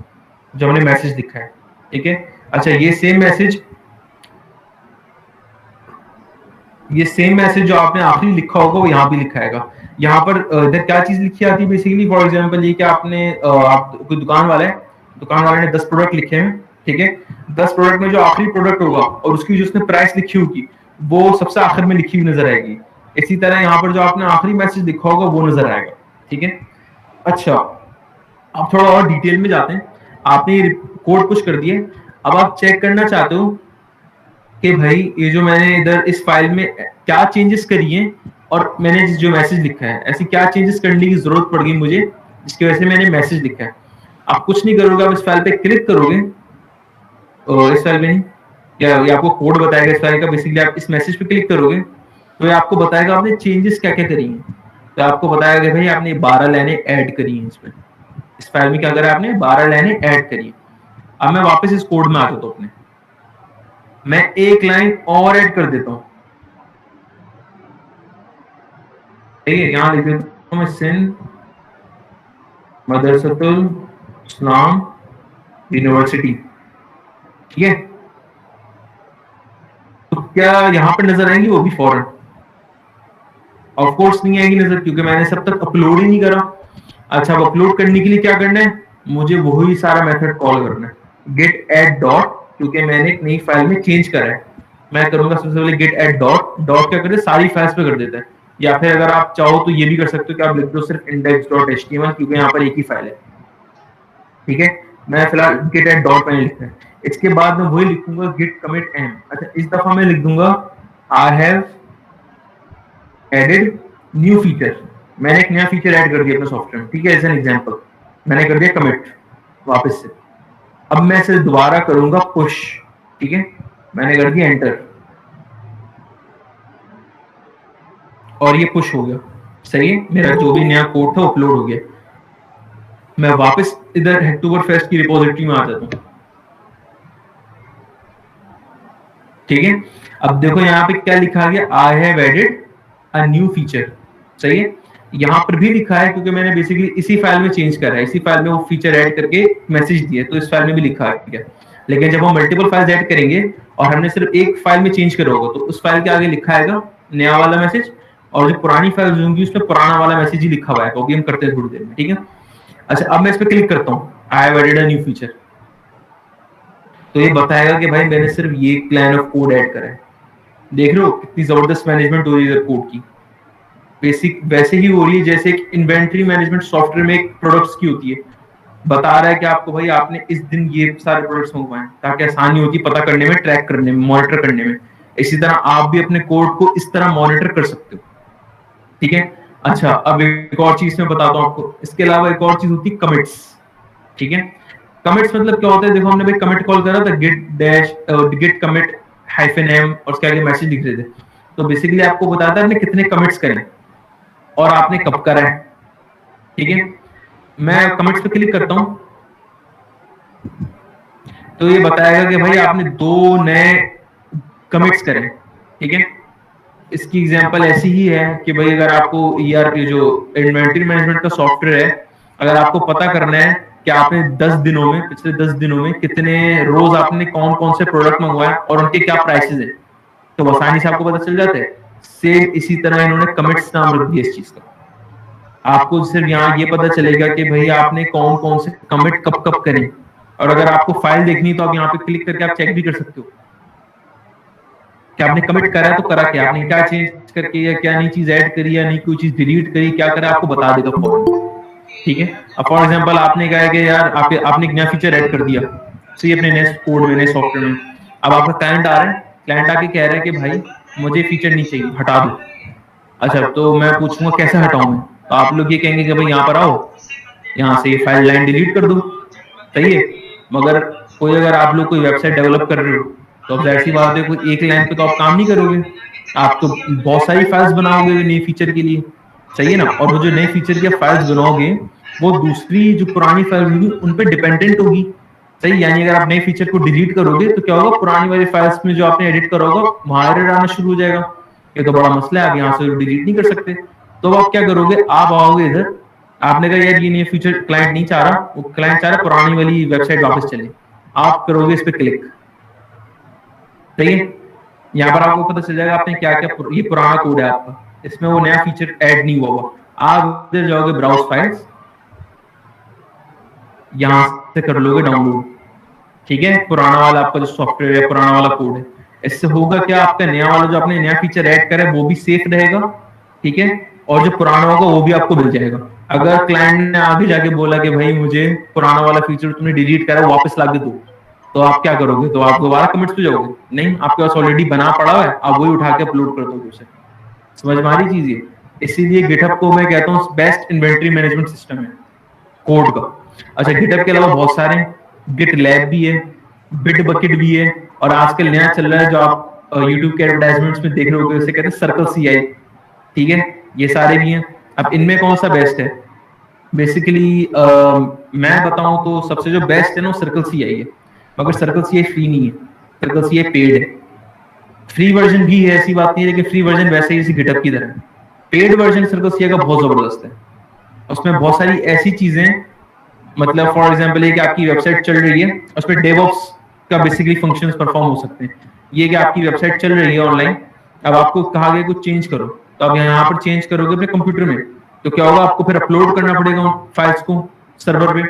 जो हमने मैसेज लिखा है, ठीक है। अच्छा, ये सेम मैसेज जो आपने आखिरी लिखा होगा वो यहाँ भी लिखाएगा। यहाँ पर इधर क्या चीज लिखी आती है बेसिकली, फॉर एग्जांपल ये कि आपने आप कोई दुकान वाला है, दुकान वाले ने 10 प्रोडक्ट लिखे हैं, ठीक है। 10 प्रोडक्ट में जो आखिरी प्रोडक्ट होगा और उसकी जो उसने प्राइस लिखी होगी वो सबसे आखिर में लिखी हुई नजर आएगी। इसी तरह यहाँ पर जो आपने आखिरी मैसेज लिखा होगा वो नजर आएगा, ठीक है। अच्छा, अब थोड़ा और डिटेल में जाते हैं। आपने कोड पुश कर दिए, अब आप चेक करना चाहते हो कि भाई ये जो मैंने इधर इस फाइल में क्या चेंजेस करी हैं और मैंने जो मैसेज लिखा है ऐसी क्या चेंजेस करने की जरूरत पड़ गई मुझे जिसकी वजह से मैंने मैसेज लिखा है। आप कुछ नहीं करोगे, आप इस फाइल पे क्लिक करोगे और इस फाइल में नहीं, या आपको कोड बताएगा इस फाइल का। बेसिकली आप इस मैसेज पे क्लिक करोगे तो ये आपको बताएगा आपने चेंजेस क्या क्या करी हैं। तो आपको बताएगा कि भाई आपने 12 लाइनें ऐड करी हैं इसमें, इस फाइल में क्या करा आपने, 12 लाइनें ऐड करी हैं। अब मैं वापस इस कोड में आ जाता हूँ अपने, मैं एक लाइन और ऐड कर देता हूँ, ठीक है। यहाँ लिख देता हूँ मैं सिंध मदरसतुल इस्लाम यूनिवर्सिटी, ठीक है। तो क्या यहाँ पर नजर आएंगी वो भी फौरन? ऑफ कोर्स नहीं आएगी नजर, क्योंकि मैंने सब तक अपलोड ही नहीं करा। अच्छा, अब अपलोड करने के लिए क्या करना है, मुझे वही सारा मेथड कॉल करना है, गेट एड डॉट, क्योंकि मैंने एक नई फाइल में चेंज करा है। मैं करूंगा सबसे पहले गेट एड डॉट, डॉट क्या करे सारी फाइल्स पे कर देता है। या फिर अगर आप चाहो तो ये भी कर सकते हो कि आप लिख दो सिर्फ index.html, क्योंकि यहाँ पर एक ही फाइल है, ठीक है। मैं फिलहाल गेट एड डॉट मैंने लिखा है। इसके बाद मैं वही लिखूंगा गिट कमिट एम। अच्छा, इस दफा मैं लिख दूंगा I have added new feature. मैंने एक नया फीचर ऐड कर दिया अपने सॉफ्टवेयर में, ठीक है, एज एन एग्जांपल मैंने कर दिया कमिट वापस से। अब मैं इसे दोबारा करूंगा पुश, ठीक है, मैंने कर दिया एंटर और ये पुश हो गया, सही है। मेरा जो भी नया कोड था अपलोड हो गया। मैं वापस इधर हेक्टोबर की रिपोजिटरी में आ जाता हूँ, ठीक है। अब देखो यहाँ पे क्या लिखा गया, I have added a new feature, सही है। यहाँ पर भी लिखा है क्योंकि मैंने बेसिकली इसी फाइल में चेंज करा है, इसी फाइल में वो फीचर ऐड करके मैसेज दिया, तो इस फाइल में भी लिखा है। लेकिन जब हम मल्टीपल फाइल्स ऐड करेंगे और हमने सिर्फ एक फाइल में चेंज करा होगा तो उस फाइल के आगे लिखा आएगा नया वाला मैसेज, और जो पुरानी फाइल्स होंगी उसमें पुराना वाला मैसेज ही लिखा हुआ है, वो भी हम करते हैं थोड़ी देर में, ठीक है। अच्छा, अब मैं इस पर क्लिक करता हूँ, I have added a new feature, तो ये बताएगा कि भाई मैंने सिर्फ ये एक लाइन ऑफ कोड ऐड करा है। देख रहे हो कितनी जबरदस्त मैनेजमेंट हो रही है कोड की। बेसिक वैसे ही हो रही है जैसे एक इन्वेंट्री मैनेजमेंट सॉफ्टवेयर में एक प्रोडक्ट्स की होती है। बता रहा है कि आपको भाई आपने इस दिन ये सारे प्रोडक्ट्स मंगवाए, ताकि आसानी होती पता करने में, ट्रैक करने में, मॉनिटर करने में। इसी तरह आप भी अपने कोड को इस तरह मॉनिटर कर सकते हो। ठीक है। अच्छा, अब एक और चीज मैं बताता हूँ आपको, इसके अलावा एक और चीज होती है कमिट्स। ठीक है। कमिट्स मतलब क्या होता है, देखो हमने भाई कमिट कॉल करा था, git dash git commit hyphen M और उसके आगे मैसेज लिख रहे थे। तो बेसिकली आपको बताता है आपने कितने कमिट्स करें और आपने कब करा है। ठीक है। मैं कमिट्स पे क्लिक करता हूँ तो ये बताएगा कि भाई आपने 2 नए कमिट्स करें। ठीक है। इसकी एग्जांपल ऐसी ही है कि भाई अगर आपको ईआरपी जो इन्वेंटरी मैनेजमेंट का सॉफ्टवेयर है, अगर आपको पता करना है कि आपने 10 दिनों में, पिछले 10 दिनों में कितने रोज आपने कौन कौन से प्रोडक्ट मंगवाए और उनके क्या प्राइसेस है, तो आसानी से आपको पता चल जाता है। सेम इसी तरह इन्होंने कमिट्स नाम रख दिया इस चीज का। आपको सिर्फ यहाँ ये पता चलेगा कि भाई आपने कौन कौन से कमिट कब कब करें, और अगर आपको फाइल देखनी तो आप यहाँ पे क्लिक करके आप चेक भी कर सकते हो कि आपने कमिट करा है तो करा क्या, आपने क्या चेंज करके या क्या नई चीज ऐड करी या नहीं कोई चीज डिलीट करी, क्या करा आपको बता देगा फौरन। ठीक है। अब फॉर एग्जांपल आपने कहा है कि यार आपने एक नया फीचर ऐड कर दिया, सही, अपने नए कोड में, नए सॉफ्टवेयर में। अब आपका क्लाइंट आ रहा है, क्लाइंट आके कह रहा है कि भाई मुझे फीचर नहीं चाहिए, हटा दो। अच्छा, तो मैं पूछूंगा कैसे हटाऊं मैं, तो आप लोग ये कहेंगे कि भाई यहाँ पर आओ, यहाँ से ये फाइल लाइन डिलीट कर दो। सही है। मगर कोई, अगर आप लोग कोई वेबसाइट डेवलप कर रहे हो तो अब जाहिर सी बात है कोई एक लाइन पे तो आप काम नहीं करोगे, आप तो बहुत सारी फाइल्स बनाओगे नए फीचर के लिए। सही है ना। और वो जो नए फीचर की फाइल्स बनाओगे वो दूसरी जो पुरानी फाइल होगी उन पे डिपेंडेंट होगी। सही, यानी अगर आप नए फीचर को डिलीट करोगे तो क्या होगा, पुरानी वाली फाइल्स में जो आपने एडिट करा होगा वहां एरर आना शुरू हो जाएगा। ये तो बड़ा मसला है, आप यहाँ से डिलीट नहीं कर सकते। तो आप क्या करोगे, आप आओगे इधर, आपने कहा यार ये नया फीचर क्लाइंट नहीं चाह रहा, वो क्लाइंट चाह रहा पुरानी वाली वेबसाइट वापस चले, आप करोगे इस पे क्लिक। सही है। यहाँ पर आपको पता चल जाएगा आपने क्या क्या, ये पुराना कोड है आपका, इसमें वो नया फीचर ऐड नहीं हुआ होगा। आप इधर जाओगे ब्राउज फाइल्स, यहाँ से कर लोगे डाउनलोड। ठीक है। पुराना वाला आपका जो सॉफ्टवेयर है, पुराना वाला कोड है, इससे होगा क्या, आपका नया वाला जो आपने नया फीचर ऐड करा है वो भी सेफ रहेगा। ठीक है। और जो पुराना होगा वो भी आपको मिल जाएगा। अगर क्लाइंट ने आगे जाके बोला कि भाई मुझे पुराना वाला फीचर तुमने डिलीट करा वापस ला के दो, तो आप क्या करोगे, तो आप दोबारा कमिट्स पे जाओगे? नहीं, आपके पास ऑलरेडी बना पड़ा है, आप वही उठा के अपलोड कर दोगे उसे। समझ में आ रही चीज ये? इसीलिए गिटहब को मैं कहता हूँ बेस्ट इन्वेंटरी मैनेजमेंट सिस्टम है कोड का। अच्छा, गिटहब के अलावा बहुत सारे, गिट लैब भी है, बिट बकेट भी है, और आजकल नया चल रहा है जो आप यूट्यूब के एडवर्टाइजमेंट्स में देख रहे होगे, उसे कहते हैं सर्कल सीआई। ठीक है। ये सारे भी हैं। अब इनमें कौन सा बेस्ट है? बेसिकली मैं बताऊं तो सबसे जो बेस्ट है ना सर्कल सीआई है, मगर सर्कल सीआई फ्री नहीं है, सर्कल सीआई पेड है। फ्री वर्जन भी है, ऐसी बात नहीं है, लेकिन फ्री वर्जन वैसे ही इसी गिटहब की तरह है। पेड वर्जन सर्कल सीआई का बहुत जबरदस्त है, उसमें बहुत सारी ऐसी चीजें, मतलब फॉर एग्जांपल ये कि आपकी वेबसाइट चल रही है, उस पर डेवऑप्स का बेसिकली फंक्शंस परफॉर्म हो सकते हैं। ये कि आपकी वेबसाइट चल रही है ऑनलाइन, अब आपको कहा गया कुछ चेंज करो, तो आप यहाँ पर चेंज करोगे अपने कंप्यूटर में, तो क्या होगा, आपको फिर अपलोड करना पड़ेगा उन फाइल्स को सर्वर पे।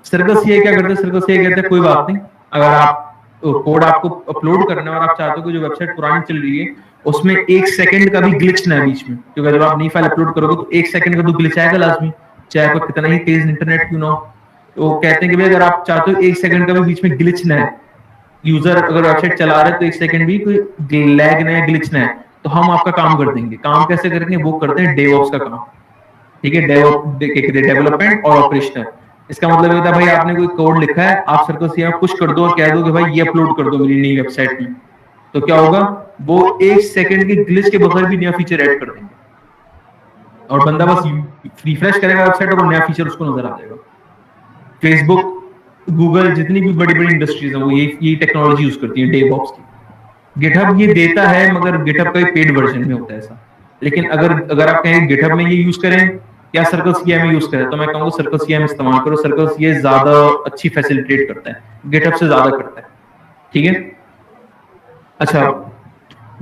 सर्कल सीआई क्या करते हैं, सर्कल सीआई कहते हैं कोई बात नहीं, अगर आप कोड आपको अपलोड करना है और आप चाहते हो कि जो वेबसाइट पुरानी चल रही है उसमें 1 सेकंड का भी ग्लिच ना है बीच में, क्योंकि जब आप नई फाइल अपलोड करोगे तो 1 सेकंड का तो ग्लिच आएगा लाजमी, चाहे आपका कितना ही तेज इंटरनेट क्यों ना हो। तो कहते हैं कि भाई अगर आप चाहते हो 1 सेकंड का भी बीच में ग्लिच ना है, यूजर अगर वेबसाइट चला रहा है तो 1 सेकंड भी कोई लैग ना है, ग्लिच ना है, तो हम आपका काम कर देंगे। काम कैसे करेंगे, वो करते हैं डेवऑप्स का काम। ठीक है। डेवलपमेंट और ऑपरेशनल। इसका मतलब होता है भाई आपने कोई कोड लिखा है, आप सर्कल सीआई में पुश कर दो और कह दो कि भाई ये अपलोड कर दो मेरी नई वेबसाइट में, तो क्या होगा, वो 1 सेकंड के ग्लिच के बगैर भी नया फीचर ऐड कर देंगे, और बंदा बस रिफ्रेश करेगा वेबसाइट और नया फीचर उसको नजर आ जाएगा। फेसबुक, गूगल, जितनी भी बड़ी बड़ी इंडस्ट्रीज हैं वो ये टेक्नोलॉजी यूज करती है डेवऑप्स की। गिटहब ये देता है, मगर गिटहब का पेड वर्जन में होता है ऐसा। लेकिन अगर अगर आप कहें गिटहब में ये यूज करें या सर्कल सीआई में यूज करें, तो मैं कहूँगा सर्कल सीआई में इस्तेमाल करो। सर्कल सीआई ज्यादा अच्छी फैसिलिटेट करता है, गिटहब से ज्यादा करता है। ठीक है। अच्छा,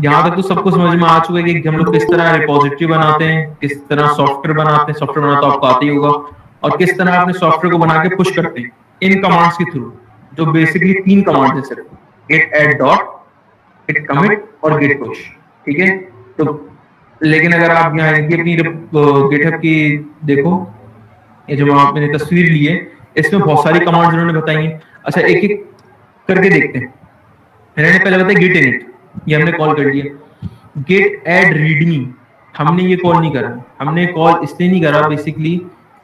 यहाँ तक तो सबको समझ में आ चुका है कि हम लोग किस तरह रिपोजिटरी बनाते हैं, किस तरह सॉफ्टवेयर बनाते हैं, सॉफ्टवेयर बनाना तो आपको आता ही होगा, और किस तरह अपने सॉफ्टवेयर को बना के पुश करते हैं इन कमांड्स के थ्रू, जो बेसिकली 3 कमांड है सिर्फ, git add dot, git commit और git push। ठीक है। तो लेकिन अगर आप यहाँ इनकी अपनी गिटहब की देखो, ये जो मैंने तस्वीर ली है, इसमें बहुत सारी कमांड्स इन्होंने बताई हैं। अच्छा, एक एक करके देखते हैं। इन्होंने पहले बताया गेट इनिट, ये हमने कॉल कर लिया। गेट ऐड रीडमी, हमने ये कॉल नहीं करा। हमने कॉल इसलिए नहीं करा बेसिकली,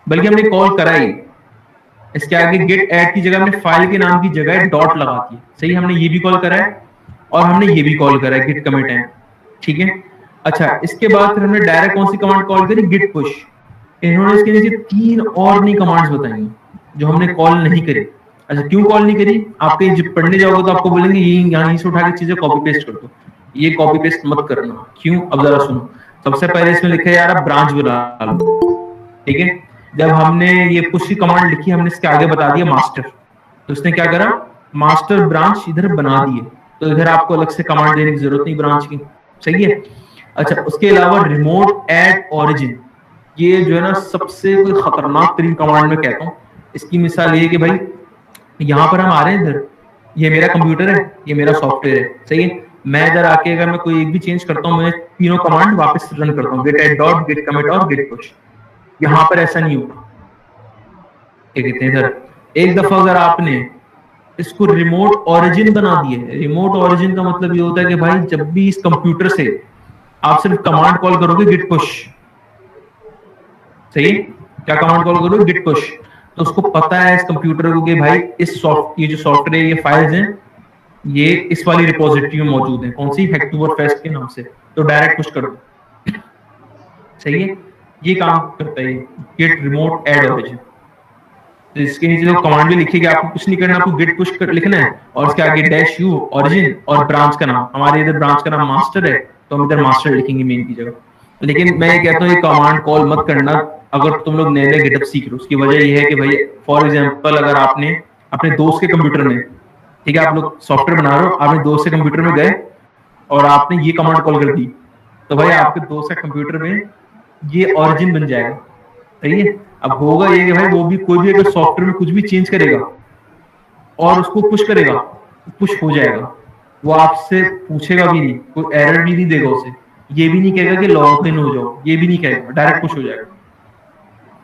बल्कि हमने कॉल करा ही। इसके आगे गेट ऐड की जगह हमने फाइल के नाम की जगह डॉट लगा दी। सही, हमने ये भी कॉल करा है और हमने ये भी कॉल करा है, गिट कमिट है। ठीक है। अच्छा, इसके बाद फिर हमने डायरेक्ट कौन सी कमांड कॉल करी, गिट पुश। इन्होंने इसके नीचे 3 और नई कमांड्स बताई जो हमने कॉल नहीं करी। अच्छा, क्यों कॉल नहीं करी? आप कहीं जब पढ़ने जाओगे तो आपको बोलेंगे ये यहीं से उठा के चीजें कॉपी पेस्ट कर दो, ये कॉपी पेस्ट मत करना। क्यों? अब जरा सुनो। सबसे पहले इसमें लिखा है यार आप ब्रांच बना लो। ठीक है। जब हमने ये पुश की कमांड लिखी, हमने इसके आगे बता दिया मास्टर, तो उसने क्या करा, मास्टर ब्रांच इधर बना दिए। तो इधर आपको अलग से कमांड देने की जरूरत नहीं ब्रांच की। सही है। अच्छा, उसके अलावा रिमोट ऐड ओरिजिन, ये जो है ना सबसे कोई खतरनाक तरीन कमांड में कहता हूँ। इसकी मिसाल ये है कि भाई यहाँ पर हम आ रहे हैं, इधर ये मेरा कंप्यूटर है, ये मेरा सॉफ्टवेयर है। सही है। मैं इधर आके अगर मैं कोई एक भी चेंज करता हूँ, मैं तीनों कमांड वापस रन करता हूँ, git add dot, git commit और गेट पुश। यहाँ पर ऐसा नहीं होगा। क्या कहते हैं, इधर एक दफा अगर आपने इसको रिमोट ओरिजिन बना दिए, रिमोट ओरिजिन का मतलब ये होता है कि भाई जब भी इस कंप्यूटर से आप सिर्फ कमांड कॉल करोगे गिट पुश। सही। क्या कमांड कॉल करोगे, गिट पुश, तो उसको पता है इस कंप्यूटर को कि भाई ये जो सॉफ्टवेयर, ये फाइल्स हैं, ये इस वाली रिपोजिटरी में मौजूद है। कौन सी? हेक्टोबरफेस्ट के नाम से। तो डायरेक्ट पुश कर दो। सही है। ये काम करता है गेट रिमोट ऐड ओरिजिन। तो इसके नीचे जो कमांड भी लिखी गई, आपको कुछ नहीं करना, आपको गेट पुश कर लिखना है और उसके आगे डैश यू ओरिजिन और ब्रांच का नाम। हमारे इधर ब्रांच का नाम मास्टर है, तो हम इधर मास्टर लिखेंगे मेन की जगह। लेकिन मैं ये कहता हूँ ये कमांड कॉल मत करना अगर तुम लोग नए नए गिटहब सीख रहे हो। उसकी वजह ये है कि भाई फॉर एग्जाम्पल अगर आपने अपने दोस्त के कंप्यूटर में, ठीक है, आप लोग सॉफ्टवेयर बना रहे हो, आपने दोस्त के कंप्यूटर में गए और आपने ये कमांड कॉल कर दी, तो भाई आपके दोस्त के कंप्यूटर में ये ओरिजिन बन जाएगा। सही है। अब होगा ये कि भाई वो भी कोई भी अगर सॉफ्टवेयर में कुछ भी चेंज करेगा और उसको पुश करेगा, पुश हो जाएगा। वो आपसे पूछेगा भी नहीं, कोई एरर भी नहीं देगा उसे, ये भी नहीं कहेगा कि लॉग इन हो जाओ, ये भी नहीं कहेगा, डायरेक्ट पुश हो जाएगा।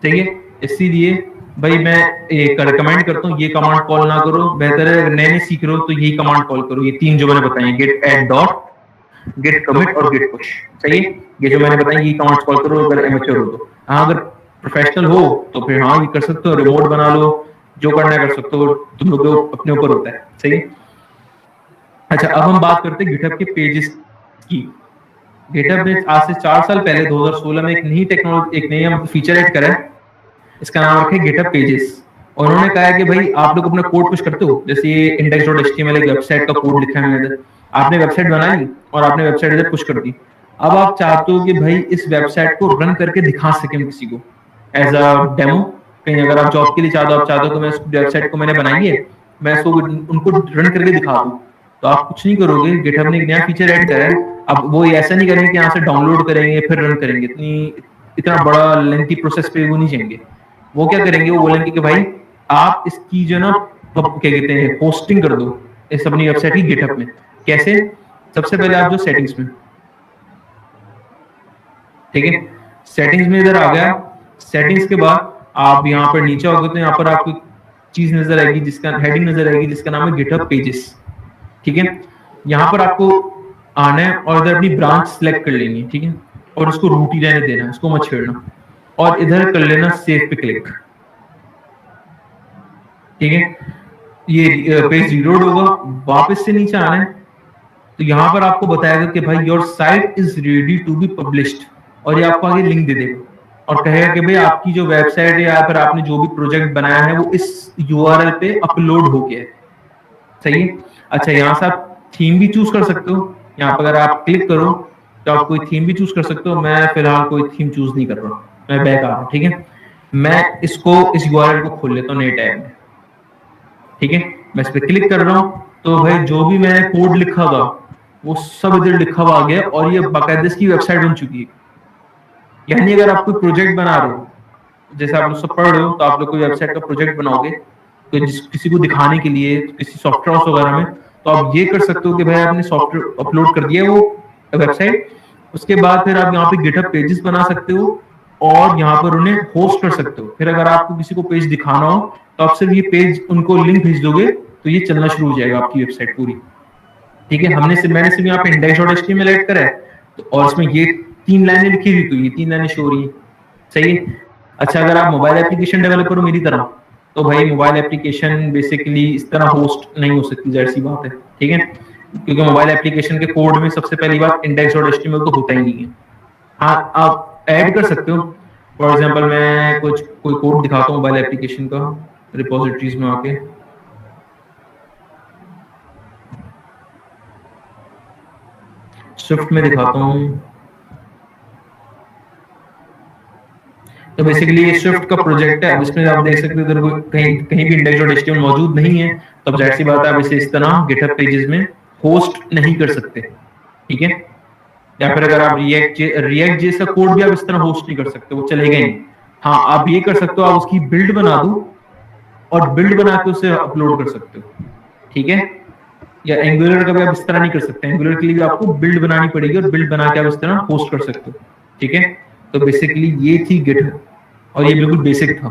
सही है। इसीलिए भाई मैं एक रिकमेंड करता हूँ ये कमांड कॉल ना करो। बेहतर है अगर नए नए सीख रहे हो तो यही कमांड कॉल करो, ये 3 जो मैंने बताई, git add dot, git commit और गेट पुश। सही है। ये जो मैंने बताई ये कमांड्स कॉल करो अगर एमेच्योर हो तो। हाँ, अगर प्रोफेशनल हो तो फिर हाँ ये कर सकते हो, रिमोट बना लो, जो करना है कर सकते हो, तुम लोग अपने ऊपर होता है। सही है। अच्छा, अब हम बात करते हैं गिटहब के पेजेस की। गिटहब ने आज से 4 साल पहले 2016 में एक नई टेक्नोलॉजी, एक नया फीचर ऐड करा है, इसका नाम रखा है गिटहब पेजेस। और उन्होंने कहा है कि भाई आप लोग अपना कोड पुश करते हो, जैसे ये index.html एक वेबसाइट का कोड लिखा है मैंने इधर, आपने वेबसाइट बनाई और आपने वेबसाइट इधर पुश कर दी। अब आप चाहते हो कि भाई इस वेबसाइट को रन करके दिखा सकें किसी को एज अ डेमो। कहीं अगर आप जॉब के लिए चाहते हो, आप चाहते हो कि मैं इस वेबसाइट को मैंने बनाई है, मैं इसको उनको रन करके दिखा दूं, तो आप कुछ नहीं करोगे, गिटहब ने एक नया फीचर ऐड करा है। अब वो ऐसा नहीं करेंगे कि यहाँ से डाउनलोड करेंगे फिर रन करेंगे, इतना बड़ा लेंथी प्रोसेस पे वो नहीं जाएंगे। वो क्या करेंगे, वो बोलेंगे कि भाई आप इसकी जो ना क्या कहते हैं होस्टिंग कर दो इस अपनी वेबसाइट की गिटहब में। कैसे? सबसे पहले आप जो सेटिंग्स में, ठीक है, सेटिंग्स में इधर आ गया। सेटिंग्स के बाद आप यहाँ पर नीचे आओगे तो यहाँ पर आपको चीज नजर आएगी जिसका हेडिंग नजर आएगी जिसका नाम है गिटहब पेजेस। ठीक है। यहाँ पर आपको आना है और इधर अपनी ब्रांच सिलेक्ट कर लेनी है। ठीक है। और उसको रूट ही रहने देना है, उसको मत छेड़ना, और इधर कर लेना सेव पे क्लिक। ठीक है। ये पेज रीलोड होगा, वापस से नीचे आना है, तो यहाँ पर आपको बताएगा कि भाई your site is ready to be published, और ये आपको आगे लिंक दे देगा और कहेगा कि भाई आपकी जो वेबसाइट है या फिर आपने जो भी प्रोजेक्ट बनाया है वो इस यूआरएल पे अपलोड हो गया है। सही है। अच्छा, यहाँ से आप थीम भी चूज कर सकते हो। यहाँ पर अगर आप क्लिक करो तो आप कोई थीम भी चूज कर सकते हो। मैं फिलहाल कोई थीम चूज नहीं कर रहा, मैं बैक आ रहा हूँ। ठीक है। मैं इसको इस यूआरएल को खोल लेता हूँ नए टैब में। ठीक है। मैं इस पर क्लिक कर रहा हूँ तो भाई जो भी मैंने कोड लिखा था वो सब इधर लिखा हुआ आ गया और ये बाकायदे इसकी वेबसाइट बन चुकी है। यानी अगर आप कोई प्रोजेक्ट बना रहे हो, जैसे आप लोग सब पढ़ रहे हो, तो आप लोग कोई वेबसाइट का प्रोजेक्ट बनाओगे तो किसी को दिखाने के लिए किसी सॉफ्टवेयर हाउस वगैरह में, तो आप ये कर सकते हो कि भाई आपने सॉफ्टवेयर अपलोड कर दिया वो वेबसाइट, उसके बाद फिर आप यहाँ पे गिटहब पेजेस बना सकते हो और यहाँ पर उन्हें होस्ट कर सकते हो। फिर अगर आपको किसी को पेज दिखाना हो तो आप सिर्फ ये पेज उनको लिंक भेज दोगे तो ये चलना शुरू हो जाएगा आपकी वेबसाइट पूरी। ठीक है, मैंने सिर्फ यहाँ पे index.html ऐड करा है, तो और इसमें ये 3 लाइनें लिखी हुई, तो ये 3 लाइनें शो हो रही है। सही है। अच्छा, अगर आप मोबाइल एप्लीकेशन डेवलपर हो मेरी तरह, तो भाई मोबाइल एप्लीकेशन बेसिकली इस तरह होस्ट नहीं हो सकती, जाहिर सी बात है। ठीक है, क्योंकि मोबाइल एप्लीकेशन के कोड में सबसे पहली बात index.html तो होता ही नहीं है। हाँ, आप ऐड कर सकते हो। फॉर एग्जांपल मैं कोई कोड दिखाता हूँ मोबाइल एप्लीकेशन का रिपोजिटरीज में आके। स्विफ्ट में दिखाता हूँ। तो बेसिकली ये स्विफ्ट का प्रोजेक्ट है। अब इसमें आप देख सकते हो इधर कहीं कहीं भी index.html मौजूद नहीं है, तो अब जाहिर सी बात है आप इसे इस तरह गिटहब पेजेस में होस्ट नहीं कर सकते। ठीक है, या फिर अगर आप रिएक्ट जैसा कोड भी आप इस तरह होस्ट नहीं कर सकते, वो चलेगा ही नहीं। हाँ, आप ये कर सकते हो, आप उसकी बिल्ड बना दो और बिल्ड बना के उसे अपलोड कर सकते हो। ठीक है, या एंगुलर का भी आप इस तरह नहीं कर सकते, एंगुलर के लिए भी आपको बिल्ड बनानी पड़ेगी और बिल्ड बना के आप इस तरह होस्ट कर सकते हो। ठीक है, तो बेसिकली ये थी गिटहब, और ये बिल्कुल बेसिक था।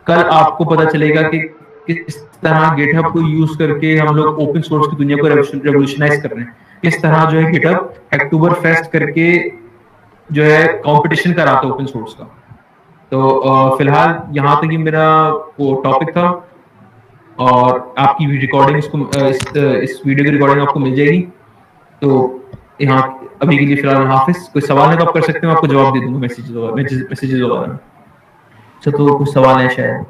कल आपको पता चलेगा कि किस तरह गिटहब को यूज करके हम लोग ओपन सोर्स की दुनिया को रेवोल्यूशनाइज कर रहे हैं। किस तरह जो है गिटहब अक्टूबर फेस्ट करके जो है कंपटीशन कराता है ओपन सोर्स का। तो फिलहाल यहाँ तक ही मेरा वो टॉपिक था, और आपकी रिकॉर्डिंग इस वीडियो की रिकॉर्डिंग आपको मिल जाएगी। तो यहाँ अभी के लिए फिलहाल हाफिज। कोई सवाल है तो आप कर सकते हो, आपको जवाब दे दूंगा मैसेजेस वगैरह। अच्छा, तो कुछ सवाल है शायद।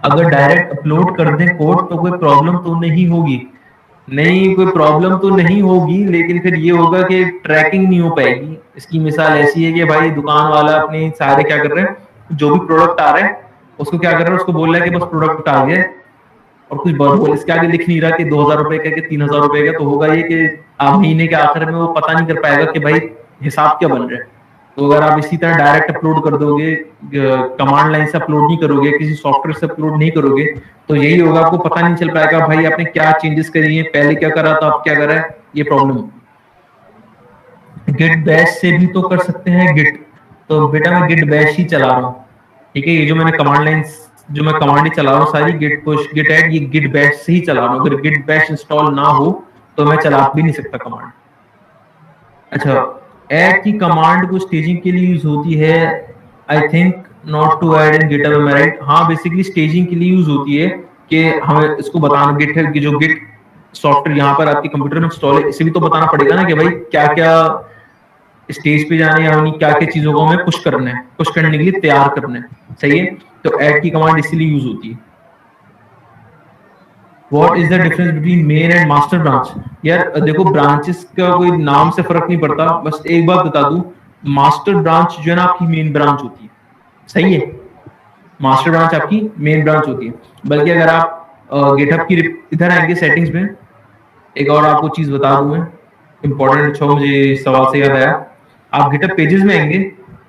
अगर डायरेक्ट अपलोड कर दें कोड तो कोई प्रॉब्लम तो नहीं होगी? नहीं, कोई प्रॉब्लम तो नहीं होगी, लेकिन फिर ये होगा कि ट्रैकिंग नहीं हो पाएगी। इसकी मिसाल ऐसी है कि भाई दुकान वाला अपने सारे क्या कर रहे हैं, जो भी प्रोडक्ट आ रहा है उसको क्या कर रहा है, उसको बोल रहा है कि बस प्रोडक्ट आ गया, और कुछ बोल इसके आगे लिख नहीं रहा कि 2000 रुपए का कि 3000 रुपए का। तो होगा ये कि आप महीने के आखिर में वो पता नहीं कर पाएगा कि भाई हिसाब क्या बन रहा है। तो अगर आप इसी तरह डायरेक्ट अपलोड कर दोगे, कमांड लाइन से अपलोड नहीं करोगे, किसी सॉफ्टवेयर से अपलोड नहीं करोगे, तो यही होगा, आपको पता नहीं चल पाएगा भाई आपने क्या चेंजेस करी है, पहले क्या करा था, अब क्या करा है। ये प्रॉब्लम होगी। गिट बैश से भी तो कर सकते हैं गिट। तो बेटा मैं गिट बैश ही चला रहा हूँ। ठीक है, ये जो मैंने कमांड लाइन जो मैं कमांड ही चला रहा हूँ सारी, गिट पुश गिट ऐड, ये गिट बैश से ही चला रहा हूँ। अगर गिट बैश इंस्टॉल ना हो तो मैं चला भी नहीं सकता कमांड। अच्छा, ऐड की कमांड को स्टेजिंग के लिए यूज होती है। I think not to add in GitHub, am I right? हाँ, बेसिकली स्टेजिंग के लिए यूज होती है कि हमें इसको बताना गिटहब की जो गिट सॉफ्टवेयर यहाँ पर आपके कंप्यूटर में इंस्टॉल है, इसे भी तो बताना पड़ेगा ना कि भाई क्या क्या स्टेज पे जाने या क्या क्या चीजों को हमें पुश करना है, पुश करने के लिए तैयार करना है। सही है, तो ऐड की कमांड इसीलिए यूज होती है। What is the difference between main and master branch? यार देखो, ब्रांचेस का कोई नाम से फर्क नहीं पड़ता। बस एक बात बता दूं, मास्टर ब्रांच जो है ना आपकी मेन ब्रांच होती है। सही है, मास्टर ब्रांच आपकी मेन ब्रांच होती है। बल्कि अगर आप गिटहब की इधर आएंगे सेटिंग्स में, एक और आपको चीज बता दूं मैं, इंपॉर्टेंट। अच्छा, मुझे सवाल से याद आया, आप गिटहब पेजेस में आएंगे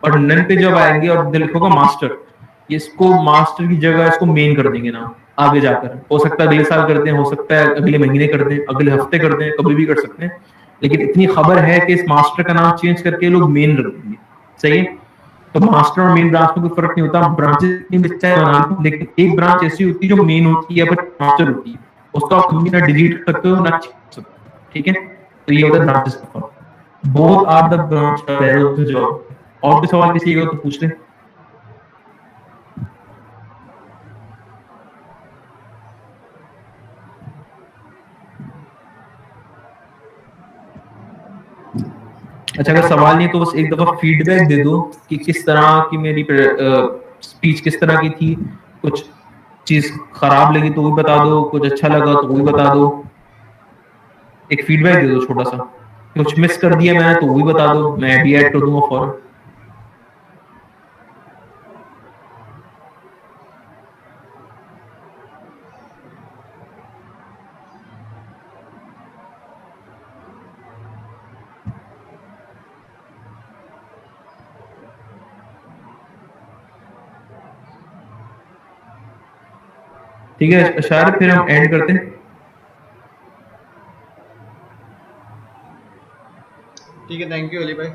और नन पे जब आएंगे और लिखोगा मास्टर, इसको मास्टर की जगह इसको मेन कर देंगे ना आगे जाकर। हो सकता है अगले साल कर दें, हो सकता है अगले महीने कर दें, अगले हफ्ते कर दें, कभी भी कर सकते हैं। लेकिन इतनी खबर है कि इस मास्टर का नाम चेंज करके लोग मेन रख देंगे। सही है, तो मास्टर और मेन ब्रांच में कोई फर्क नहीं होता। ब्रांचेस इतनी भी चाहे बना लो, लेकिन एक ब्रांच ऐसी होती है जो मेन होती है या फिर मास्टर होती है, उसको आप कभी ना डिलीट कर सकते हो ना चेंज कर सकते हो। ठीक है, तो ये होता है ब्रांचेस का फर्क। Both are the branch job. और भी सवाल किसी का तो पूछ ले। अच्छा, अगर सवाल नहीं है तो बस एक दफा फीडबैक दे दो कि किस तरह की मेरी स्पीच किस तरह की थी। कुछ चीज खराब लगी तो वो बता दो, कुछ अच्छा लगा तो वो बता दो। एक फीडबैक दे दो छोटा सा। कुछ मिस कर दिया मैंने तो वो भी बता दो, मैं भी ऐड कर दूंगा फौरन। ठीक है शायद फिर हम एंड करते हैं। ठीक है, थैंक यू अली भाई।